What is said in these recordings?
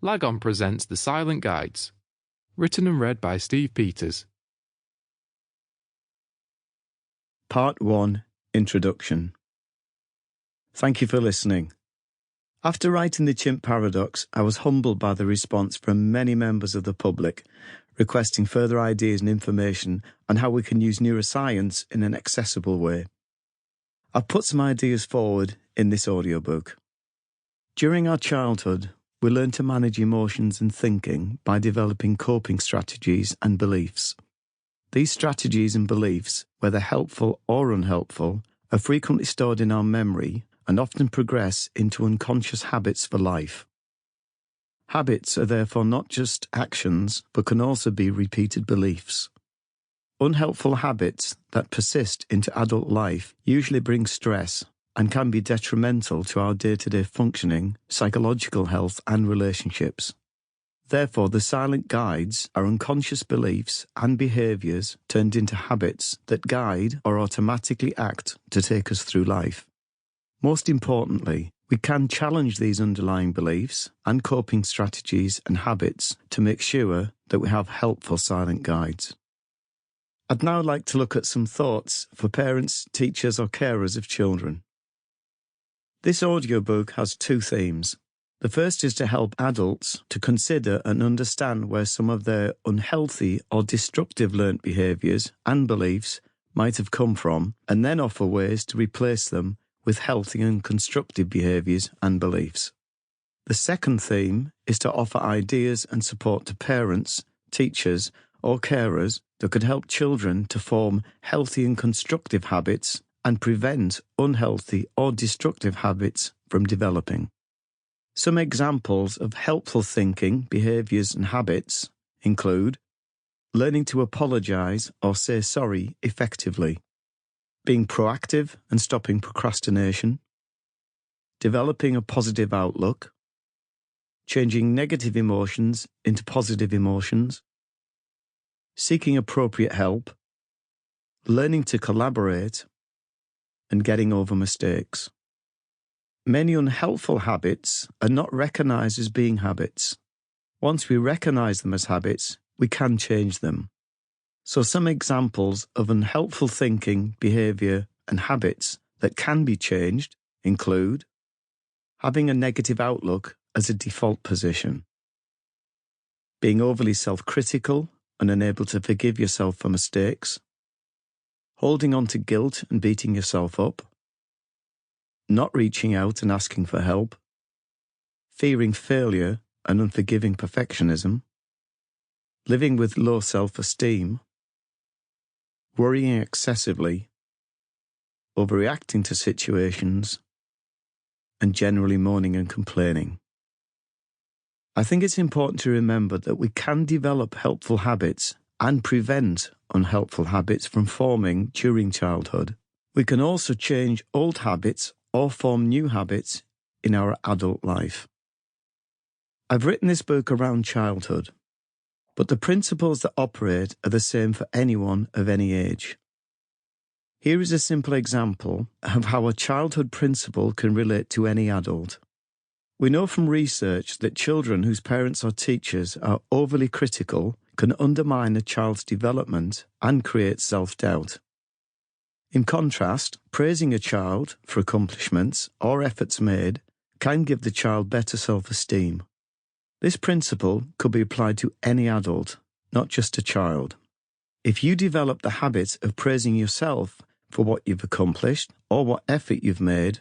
Lagon presents The Silent Guides, written and read by Steve Peters. Part 1, Introduction. Thank you for listening. After writing the Chimp Paradox, I was humbled by the response from many members of the public, requesting further ideas and information on how we can use neuroscience in an accessible way. I've put some ideas forward in this audiobook. During our childhood, we learn to manage emotions and thinking by developing coping strategies and beliefs. These strategies and beliefs, whether helpful or unhelpful, are frequently stored in our memory and often progress into unconscious habits for life. Habits are therefore not just actions, but can also be repeated beliefs. Unhelpful habits that persist into adult life usually bring stress and can be detrimental to our day-to-day functioning, psychological health and relationships. Therefore, the silent guides are unconscious beliefs and behaviours turned into habits that guide or automatically act to take us through life. Most importantly, we can challenge these underlying beliefs and coping strategies and habits to make sure that we have helpful silent guides. I'd now like to look at some thoughts for parents, teachers or carers of children. This audiobook has two themes. The first is to help adults to consider and understand where some of their unhealthy or destructive learnt behaviours and beliefs might have come from, and then offer ways to replace them with healthy and constructive behaviours and beliefs. The second theme is to offer ideas and support to parents, teachers or carers that could help children to form healthy and constructive habits and prevent unhealthy or destructive habits from developing. Some examples of helpful thinking, behaviours and habits include learning to apologise or say sorry effectively, being proactive and stopping procrastination, developing a positive outlook, changing negative emotions into positive emotions, seeking appropriate help, learning to collaborate, and getting over mistakes. Many unhelpful habits are not recognised as being habits. Once we recognise them as habits, we can change them. So some examples of unhelpful thinking, behaviour and habits that can be changed include having a negative outlook as a default position, being overly self-critical and unable to forgive yourself for mistakes, holding on to guilt and beating yourself up, not reaching out and asking for help, fearing failure and unforgiving perfectionism, living with low self-esteem, worrying excessively, overreacting to situations, and generally moaning and complaining. I think it's important to remember that we can develop helpful habits and prevent unhelpful habits from forming during childhood. We can also change old habits or form new habits in our adult life. I've written this book around childhood, but the principles that operate are the same for anyone of any age. Here is a simple example of how a childhood principle can relate to any adult. We know from research that children whose parents or teachers are overly critical can undermine a child's development and create self-doubt. In contrast, praising a child for accomplishments or efforts made can give the child better self-esteem. This principle could be applied to any adult, not just a child. If you develop the habit of praising yourself for what you've accomplished or what effort you've made,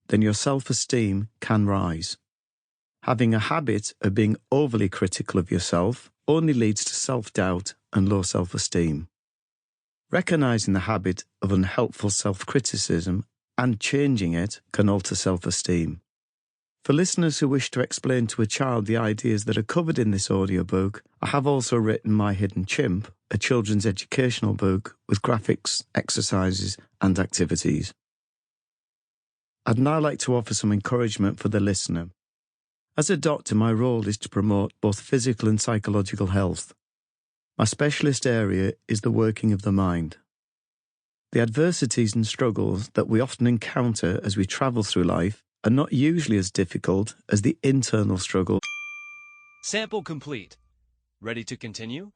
then your self-esteem can rise. Having a habit of being overly critical of yourself only leads to self-doubt and low self-esteem. Recognising the habit of unhelpful self-criticism and changing it can alter self-esteem. For listeners who wish to explain to a child the ideas that are covered in this audiobook, I have also written My Hidden Chimp, a children's educational book with graphics, exercises and activities. I'd now like to offer some encouragement for the listener. As a doctor, my role is to promote both physical and psychological health. My specialist area is the working of the mind. The adversities and struggles that we often encounter as we travel through life are not usually as difficult as the internal struggle. Sample complete. Ready to continue?